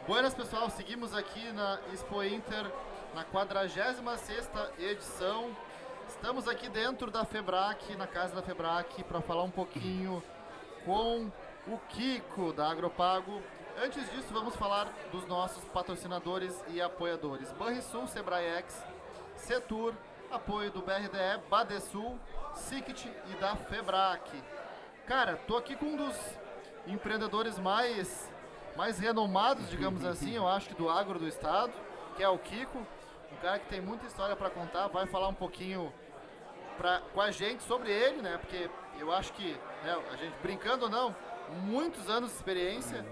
Buenas, pessoal, seguimos aqui na Expo Inter, na 46ª edição. Estamos aqui dentro da Febrac, na casa da Febrac, para falar um pouquinho com o Kiko, da Agropago. Antes disso, vamos falar dos nossos patrocinadores e apoiadores. Banrisul, Sebrae-X, Setur, apoio do BRDE, Badesul, Sict e da Febrac. Cara, tô aqui com um dos empreendedores mais renomados, digamos assim, eu acho que do agro do estado, que é o Kiko, um cara que tem muita história para contar, vai falar um pouquinho com a gente sobre ele, né? Porque eu acho que, né, a gente, brincando ou não, muitos anos de experiência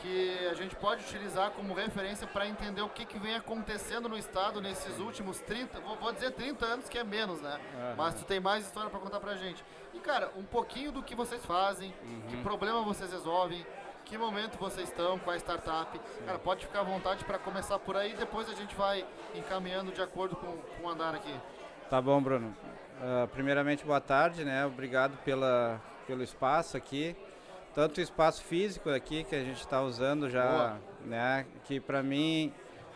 que a gente pode utilizar como referência para entender o que vem acontecendo no estado nesses últimos 30, vou dizer 30 anos, que é menos, né? Mas tu tem mais história para contar pra gente. E, cara, um pouquinho do que vocês fazem, que problema vocês resolvem, que momento vocês estão com a startup. Cara, pode ficar à vontade para começar por aí, depois a gente vai encaminhando de acordo com o andar aqui. Tá bom, Bruno. Primeiramente, boa tarde, né? Obrigado pelo espaço aqui. Tanto o espaço físico aqui que a gente está usando já, né? Que para mim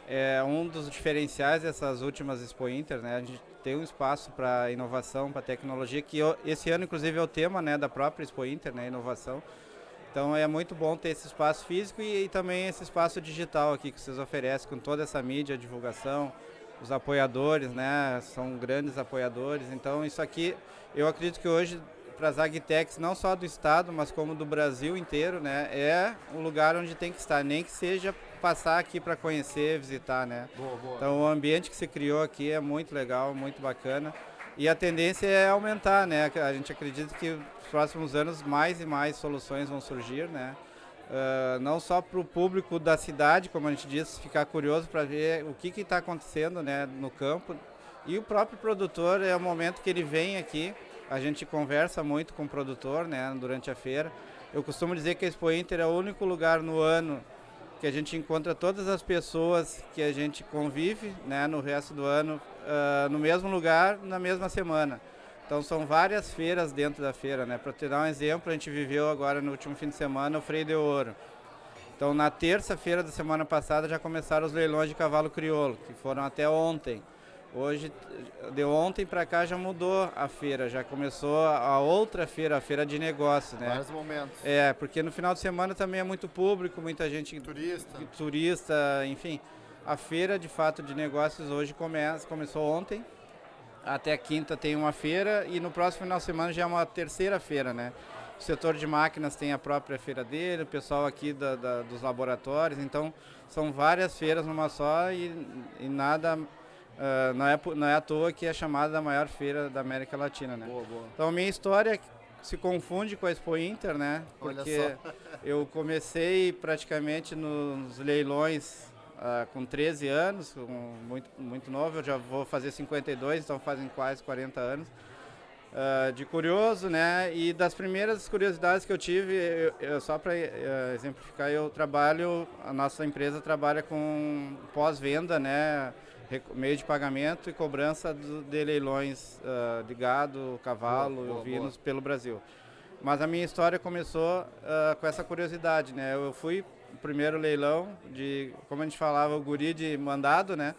é um dos diferenciais dessas últimas Expo Inter, né? A gente tem um espaço para inovação, para tecnologia, que esse ano inclusive é o tema, né, da própria Expo Inter, né? Inovação. Então é muito bom ter esse espaço físico e também esse espaço digital aqui que vocês oferecem com toda essa mídia, divulgação, os apoiadores, né? São grandes apoiadores. Então isso aqui, eu acredito que hoje para as agtechs, não só do estado, mas como do Brasil inteiro, né? É o lugar onde tem que estar, nem que seja passar aqui para conhecer, visitar, né? Boa. Então o ambiente que se criou aqui é muito legal, muito bacana. E a tendência é aumentar, né? A gente acredita que nos próximos anos mais e mais soluções vão surgir, né? Não só para o público da cidade, como a gente disse, ficar curioso para ver o que está acontecendo, né, no campo. E o próprio produtor, é o momento que ele vem aqui, a gente conversa muito com o produtor, né, durante a feira. Eu costumo dizer que a Expo Inter é o único lugar no ano que a gente encontra todas as pessoas que a gente convive, né, no resto do ano, no mesmo lugar, na mesma semana. Então são várias feiras dentro da feira, né? Para te dar um exemplo, a gente viveu agora no último fim de semana o Freio de Ouro. Então na terça-feira da semana passada já começaram os leilões de cavalo crioulo, que foram até ontem. Hoje, de ontem para cá já mudou a feira, já começou a outra feira, a feira de negócios, né? Vários momentos. Porque no final de semana também é muito público, muita gente... Turista, enfim. A feira, de fato, de negócios hoje começou ontem. Até quinta tem uma feira e no próximo final de semana já é uma terceira feira, né? O setor de máquinas tem a própria feira dele, o pessoal aqui dos laboratórios, então são várias feiras numa só e nada... não é à toa que é chamada da maior feira da América Latina, né? Boa. Então, minha história se confunde com a Expo Inter, né? Porque eu comecei praticamente nos leilões com 13 anos, muito novo, eu já vou fazer 52, então fazem quase 40 anos. De curioso, né? E das primeiras curiosidades que eu tive, só para exemplificar, a nossa empresa trabalha com pós-venda, né? Meio de pagamento e cobrança de leilões de gado, cavalo, ovinos pelo Brasil. Mas a minha história começou com essa curiosidade, né? Eu fui o primeiro leilão de, como a gente falava, o guri de mandado, né?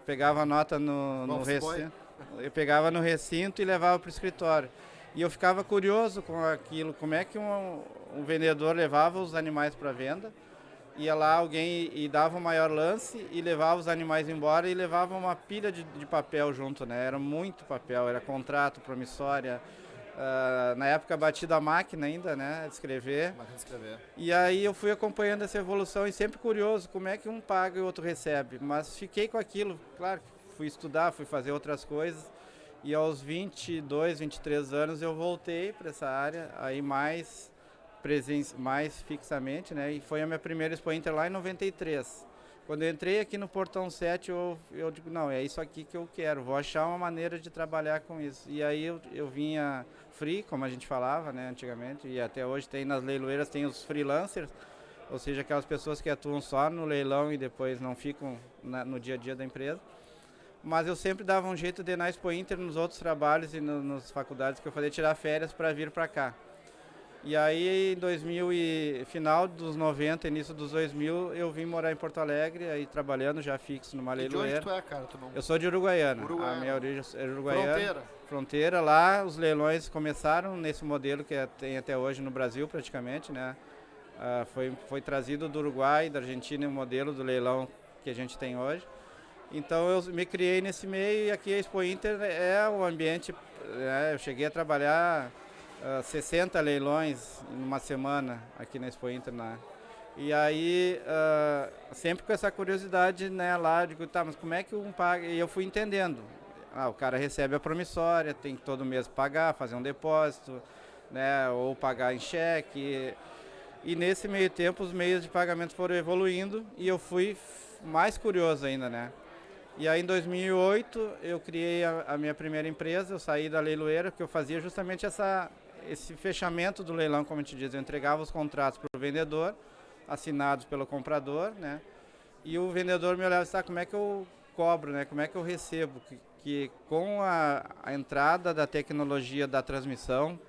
Pegava a nota no recinto, eu pegava no recinto e levava para o escritório. E eu ficava curioso com aquilo, como é que um vendedor levava os animais para venda, ia lá alguém e dava o maior lance e levava os animais embora e levava uma pilha de papel junto, né? Era muito papel, era contrato, promissória. Na época batido a máquina ainda, né, de escrever. E aí eu fui acompanhando essa evolução e sempre curioso como é que um paga e o outro recebe. Mas fiquei com aquilo, claro, fui estudar, fui fazer outras coisas. E aos 22, 23 anos eu voltei para essa área, aí mais fixamente, né? E foi a minha primeira Expo Inter lá em 93. Quando eu entrei aqui no Portão 7, eu digo, não, é isso aqui que eu quero, vou achar uma maneira de trabalhar com isso. E aí eu vinha free, como a gente falava, né, antigamente, e até hoje tem nas leiloeiras, tem os freelancers, ou seja, aquelas pessoas que atuam só no leilão e depois não ficam no dia a dia da empresa. Mas eu sempre dava um jeito de ir na Expo Inter, nos outros trabalhos e nas faculdades que eu fazia, tirar férias para vir para cá. E aí, final dos 90, início dos 2000, eu vim morar em Porto Alegre, aí trabalhando já fixo numa leiloeira. De onde tu é, cara? Tu não... Eu sou de Uruguaiana. A minha origem é uruguaiana. Fronteira. Lá, os leilões começaram nesse modelo que tem até hoje no Brasil, praticamente, né? Foi trazido do Uruguai, da Argentina, o modelo do leilão que a gente tem hoje. Então, eu me criei nesse meio e aqui a Expo Inter é um ambiente... eu cheguei a trabalhar... 60 leilões em uma semana aqui na Expo Inter, né? E aí, sempre com essa curiosidade, né, lá, digo, tá, mas como é que um paga? E eu fui entendendo. O cara recebe a promissória, tem que todo mês pagar, fazer um depósito, né, ou pagar em cheque. E nesse meio tempo, os meios de pagamento foram evoluindo e eu fui mais curioso ainda, né? E aí, em 2008, eu criei a minha primeira empresa, eu saí da leiloeira, porque eu fazia justamente esse fechamento do leilão, como a gente diz, eu entregava os contratos para o vendedor, assinados pelo comprador, né? E o vendedor me olhava e disse, como é que eu cobro, né? Como é que eu recebo? Que com a entrada da tecnologia da transmissão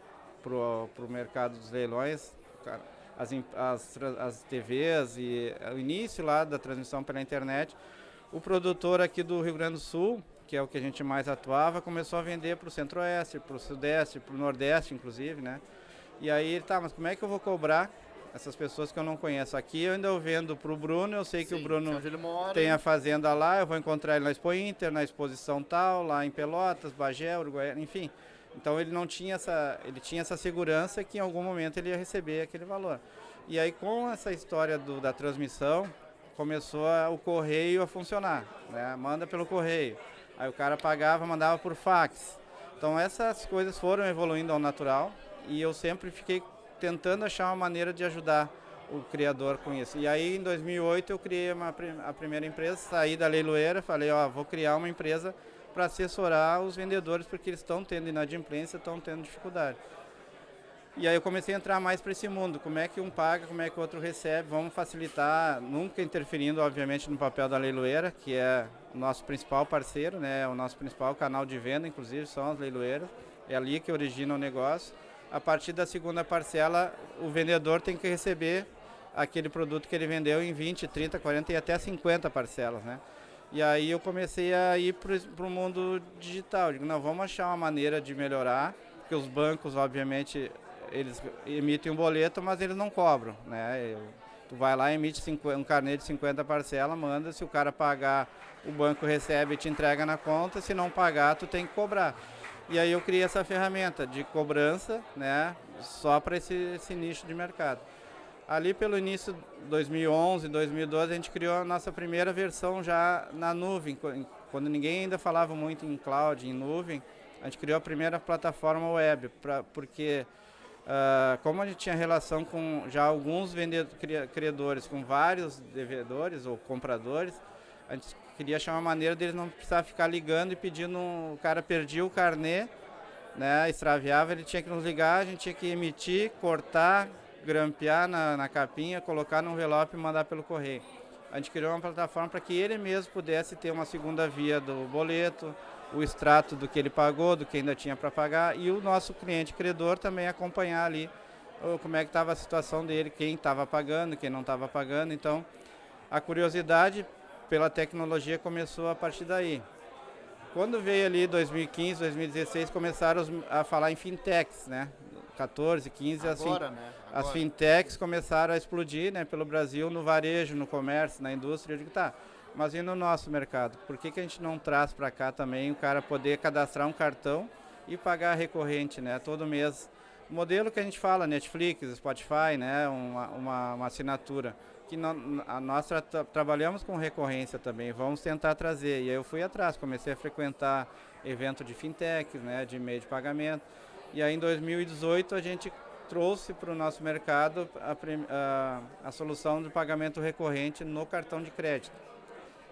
para o mercado dos leilões, as TVs e o início lá da transmissão pela internet, o produtor aqui do Rio Grande do Sul, que é o que a gente mais atuava, começou a vender para o Centro-Oeste, para o Sudeste, para o Nordeste, inclusive, né? E aí, mas como é que eu vou cobrar essas pessoas que eu não conheço? Aqui eu ainda vendo para o Bruno, eu sei que o Bruno tem a fazenda lá, eu vou encontrar ele na Expo Inter, na exposição tal, lá em Pelotas, Bagé, Uruguaiana, enfim. Então ele tinha essa segurança que em algum momento ele ia receber aquele valor. E aí com essa história da transmissão, começou o correio a funcionar, né? Manda pelo correio. Aí o cara pagava, mandava por fax. Então essas coisas foram evoluindo ao natural e eu sempre fiquei tentando achar uma maneira de ajudar o criador com isso. E aí em 2008 eu criei a primeira empresa, saí da leiloeira, falei, vou criar uma empresa para assessorar os vendedores porque eles estão tendo inadimplência, estão tendo dificuldade. E aí eu comecei a entrar mais para esse mundo, como é que um paga, como é que o outro recebe, vamos facilitar, nunca interferindo obviamente no papel da leiloeira, que é o nosso principal parceiro, né, o nosso principal canal de venda, inclusive são as leiloeiras, é ali que origina o negócio. A partir da segunda parcela, o vendedor tem que receber aquele produto que ele vendeu em 20, 30, 40 e até 50 parcelas, né. E aí eu comecei a ir para o mundo digital, digo, não, vamos achar uma maneira de melhorar, porque os bancos obviamente eles emitem um boleto, mas eles não cobram, né? Tu vai lá, emite um carnê de 50 parcelas, manda, se o cara pagar, o banco recebe e te entrega na conta, se não pagar, tu tem que cobrar. E aí eu criei essa ferramenta de cobrança, né? Só para esse nicho de mercado. Ali pelo início de 2011, 2012, a gente criou a nossa primeira versão já na nuvem, quando ninguém ainda falava muito em cloud, em nuvem, a gente criou a primeira plataforma web, porque... como a gente tinha relação com já alguns criadores, com vários devedores ou compradores, a gente queria achar uma maneira deles não precisar ficar ligando e pedindo, o cara perdia o carnê, né, extraviava, ele tinha que nos ligar, a gente tinha que emitir, cortar, grampear na capinha, colocar no envelope e mandar pelo correio. A gente criou uma plataforma para que ele mesmo pudesse ter uma segunda via do boleto, o extrato do que ele pagou, do que ainda tinha para pagar, e o nosso cliente credor também acompanhar ali como é que estava a situação dele, quem estava pagando, quem não estava pagando. Então, a curiosidade pela tecnologia começou a partir daí. Quando veio ali 2015, 2016, começaram a falar em fintechs, né? 14, 15, as fintechs começaram a explodir, né, pelo Brasil, no varejo, no comércio, na indústria. Eu digo, tá, mas e no nosso mercado? Por que a gente não traz para cá também o cara poder cadastrar um cartão e pagar recorrente, né, todo mês? O modelo que a gente fala, Netflix, Spotify, né, uma assinatura, que nós trabalhamos com recorrência também, vamos tentar trazer. E aí eu fui atrás, comecei a frequentar evento de fintech, né, de meio de pagamento. E aí em 2018 a gente trouxe para o nosso mercado a solução de pagamento recorrente no cartão de crédito,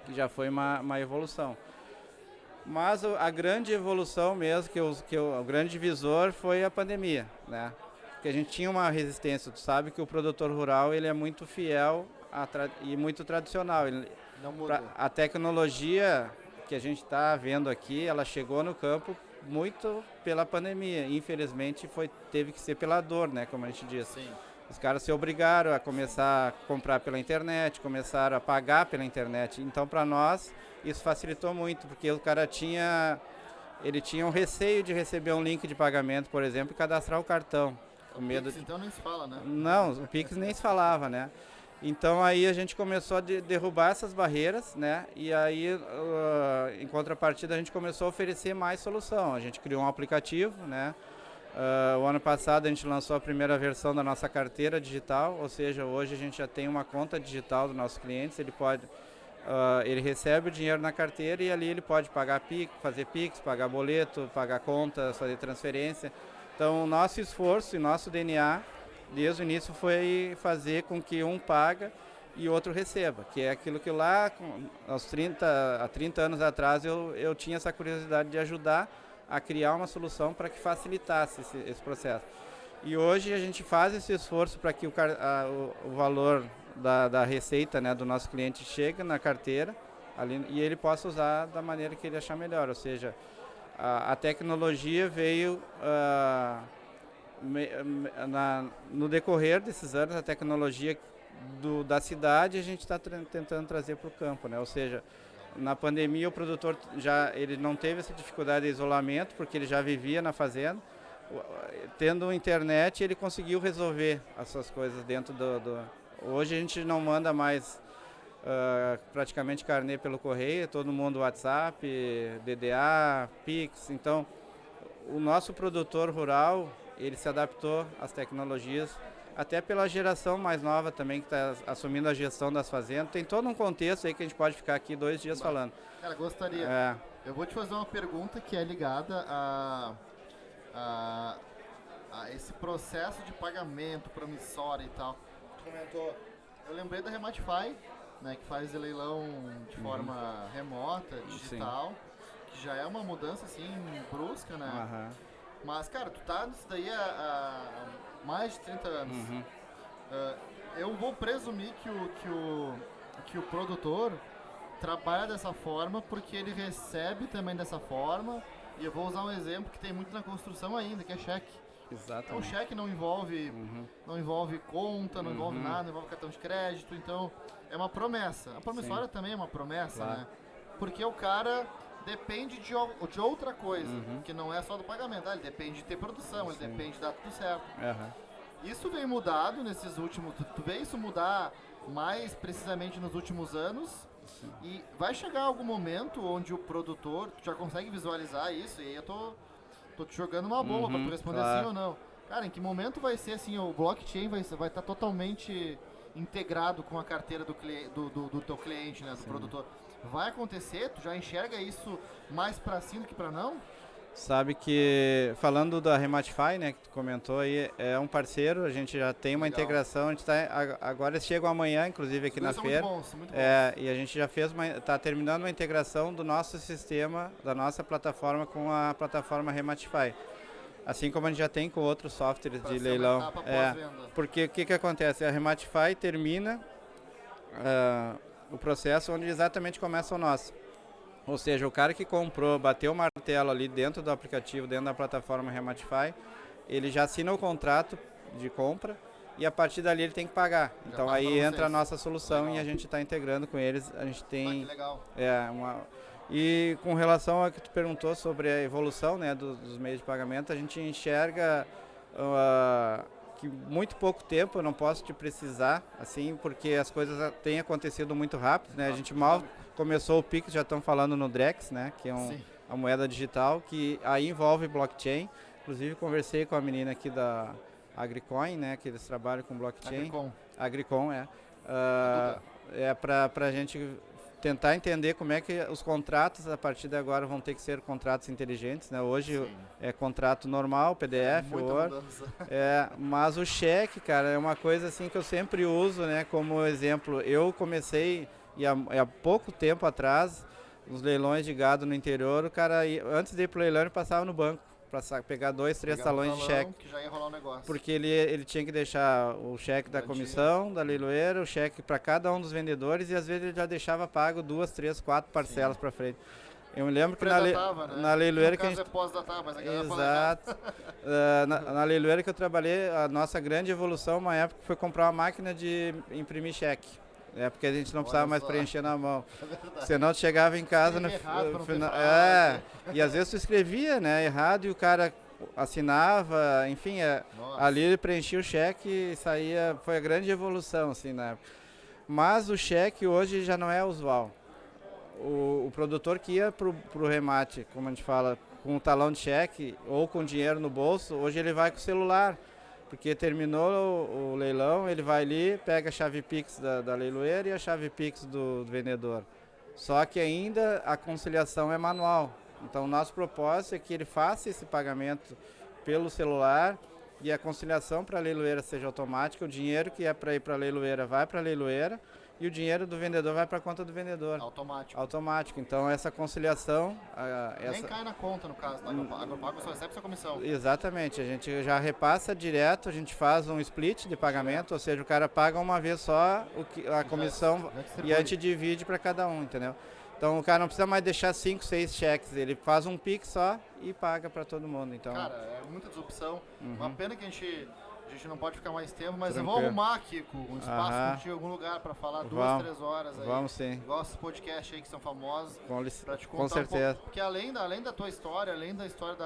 que já foi uma evolução. Mas a grande evolução mesmo, o grande divisor foi a pandemia, né? Porque a gente tinha uma resistência, tu sabe que o produtor rural ele é muito fiel e muito tradicional. Não muda. A tecnologia que a gente está vendo aqui, ela chegou no campo muito pela pandemia. Infelizmente teve que ser pela dor, né, como a gente diz. Sim. Os caras se obrigaram a começar a comprar pela internet, começaram a pagar pela internet. Então, para nós, isso facilitou muito, porque o cara tinha um receio de receber um link de pagamento, por exemplo, e cadastrar o cartão. O Pix, então nem se fala, né? Não, o Pix nem se falava, né? Então aí a gente começou a derrubar essas barreiras, né? E aí, em contrapartida, a gente começou a oferecer mais solução. A gente criou um aplicativo, né? O ano passado a gente lançou a primeira versão da nossa carteira digital, ou seja, hoje a gente já tem uma conta digital dos nossos clientes. Ele recebe o dinheiro na carteira e ali ele pode pagar Pix, fazer Pix, pagar boleto, pagar contas, fazer transferência. Então, o nosso esforço e nosso DNA, desde o início, foi fazer com que um paga e outro receba, que é aquilo que lá, há 30 anos atrás, eu tinha essa curiosidade de ajudar a criar uma solução para que facilitasse esse processo. E hoje a gente faz esse esforço para que o valor da receita, né, do nosso cliente chegue na carteira ali, e ele possa usar da maneira que ele achar melhor, ou seja, a tecnologia veio no decorrer desses anos, a tecnologia da cidade a gente está tentando trazer para o campo, né? Ou seja, na pandemia o produtor ele não teve essa dificuldade de isolamento porque ele já vivia na fazenda. Tendo internet ele conseguiu resolver as suas coisas dentro Hoje a gente não manda mais praticamente carnê pelo correio, todo mundo WhatsApp, DDA, Pix. Então, o nosso produtor rural, ele se adaptou às tecnologias, até pela geração mais nova também, que está assumindo a gestão das fazendas. Tem todo um contexto aí que a gente pode ficar aqui 2 dias falando. Cara, gostaria. Eu vou te fazer uma pergunta que é ligada a esse processo de pagamento promissório e tal. Tu comentou, eu lembrei da Rematify, né, que faz leilão de forma remota, digital, sim, que já é uma mudança assim brusca, né? Mas, cara, tu tá nisso daí há mais de 30 anos. Eu vou presumir que o produtor trabalha dessa forma porque ele recebe também dessa forma. E eu vou usar um exemplo que tem muito na construção ainda, que é cheque. Exatamente. Então, o cheque não envolve conta, não envolve nada, não envolve cartão de crédito. Então, é uma promessa. A promissória também é uma promessa, claro, né? Porque o cara depende de outra coisa, que não é só do pagamento. Ele depende de ter produção, sim, ele depende de dar tudo certo. Isso vem mudado nesses últimos... Tu vê isso mudar mais precisamente nos últimos anos. Sim. E vai chegar algum momento onde o produtor... Tu já consegue visualizar isso? E aí eu tô te jogando uma bomba pra tu responder sim ou não. Cara, em que momento vai ser assim, o blockchain vai estar totalmente integrado com a carteira do teu cliente, né, do produtor? Vai acontecer? Tu já enxerga isso mais para sim do que para não? Sabe que, falando da Rematify, né, que tu comentou aí, é um parceiro, a gente já tem uma integração, a gente agora eles chegam amanhã, inclusive aqui na feira. Muito bons. E a gente já está terminando uma integração do nosso sistema, da nossa plataforma com a plataforma Rematify. Assim como a gente já tem com outros softwares de leilão. Porque o que acontece? A Rematify termina o processo onde exatamente começa o nosso. Ou seja, o cara que comprou, bateu o martelo ali dentro do aplicativo, dentro da plataforma Rematify, ele já assina o contrato de compra e a partir dali ele tem que pagar. Já então aí entra a nossa solução. Legal. E a gente está integrando com eles. A gente tem... que legal. E com relação ao que tu perguntou sobre a evolução, né, dos meios de pagamento, a gente enxerga que muito pouco tempo, eu não posso te precisar, assim, porque as coisas têm acontecido muito rápido, né? A gente mal começou o Pix, já estão falando no Drex, né, que é uma moeda digital, que aí envolve blockchain. Inclusive conversei com a menina aqui da Agricoin, né, que eles trabalham com blockchain. Agricom, para a gente tentar entender como é que os contratos a partir de agora vão ter que ser contratos inteligentes, né? Hoje sim, é contrato normal, PDF, Word, mas o cheque, cara, é uma coisa assim que eu sempre uso, né, como exemplo. Eu comecei e há pouco tempo atrás, nos leilões de gado no interior, o cara, antes de ir pro leilão, ele passava no banco para pegar 2, 3 talões de cheque. Que já ia rolar um negócio. Porque ele tinha que deixar o cheque da comissão, da leiloeira, o cheque para cada um dos vendedores e às vezes ele já deixava pago 2, 3, 4 parcelas para frente. Eu me lembro que Pré-datava, né? na leiloeira que a caso gente... é pós-datar, mas a galera fala Exato. Na leiloeira que eu trabalhei, a nossa grande evolução, uma época, foi comprar uma máquina de imprimir cheque. Porque a gente não precisava mais preencher na mão. Senão tu chegava em casa no final. E às vezes tu escrevia, né, errado, e o cara assinava, enfim, ali ele preenchia o cheque e saía. Foi a grande evolução, assim, na época. Mas o cheque hoje já não é usual. O produtor que ia pro remate, como a gente fala, com o talão de cheque ou com dinheiro no bolso, hoje ele vai com o celular, porque terminou o leilão, ele vai ali, pega a chave Pix da leiloeira e a chave Pix do vendedor. Só que ainda a conciliação é manual. Então o nosso propósito é que ele faça esse pagamento pelo celular e a conciliação para a leiloeira seja automática, o dinheiro que é para ir para a leiloeira vai para a leiloeira, e o dinheiro do vendedor vai para a conta do vendedor. Automático. Então, essa conciliação... Nem cai na conta, no caso, da Agropago só recebe sua comissão. Exatamente. A gente já repassa direto, a gente faz um split de pagamento, ou seja, o cara paga uma vez só a comissão e a gente divide para cada um, entendeu? Então, o cara não precisa mais deixar 5, 6 cheques, ele faz um Pix só e paga para todo mundo. Então, cara, é muita desopção. Uma pena que a gente não pode ficar mais tempo, mas eu vou arrumar, Kiko, um espaço contigo, algum lugar para falar 2, 3 horas aí. Vamos sim. Igual esses podcasts aí que são famosos. Para te contar com certeza. Porque além da tua história, além da história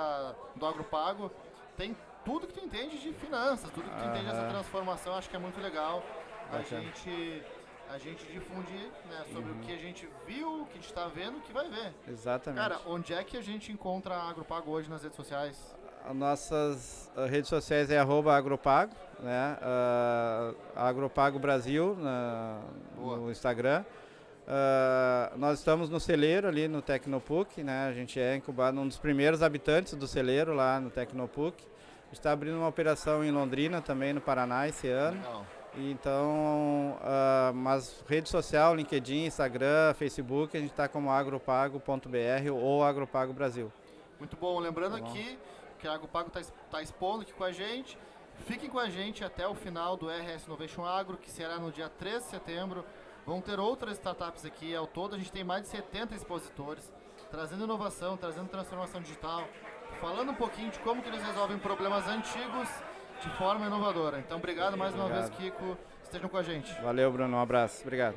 do Agropago, tem tudo que tu entende de finanças, tudo que tu entende dessa transformação. Acho que é muito legal a gente difundir, né, sobre o que a gente viu, o que a gente está vendo, o que vai ver. Exatamente. Cara, onde é que a gente encontra a Agropago hoje nas redes sociais? As nossas redes sociais é @agropago, né? Agropago Brasil no Instagram. Nós estamos no celeiro ali no Tecnopuc, né? A gente é incubado, um dos primeiros habitantes do celeiro lá no Tecnopuc. A gente está abrindo uma operação em Londrina também, no Paraná, esse ano. Legal. Então, mas rede social, LinkedIn, Instagram, Facebook, a gente está como agropago.br ou Agropago Brasil. Muito bom. Lembrando aqui que a Agropago está expondo aqui com a gente. Fiquem com a gente até o final do RS Innovation Agro, que será no dia 13 de setembro. Vão ter outras startups aqui. Ao todo, a gente tem mais de 70 expositores, trazendo inovação, trazendo transformação digital, falando um pouquinho de como que eles resolvem problemas antigos de forma inovadora. Então, obrigado mais uma vez, Kiko. Estejam com a gente. Valeu, Bruno. Um abraço. Obrigado.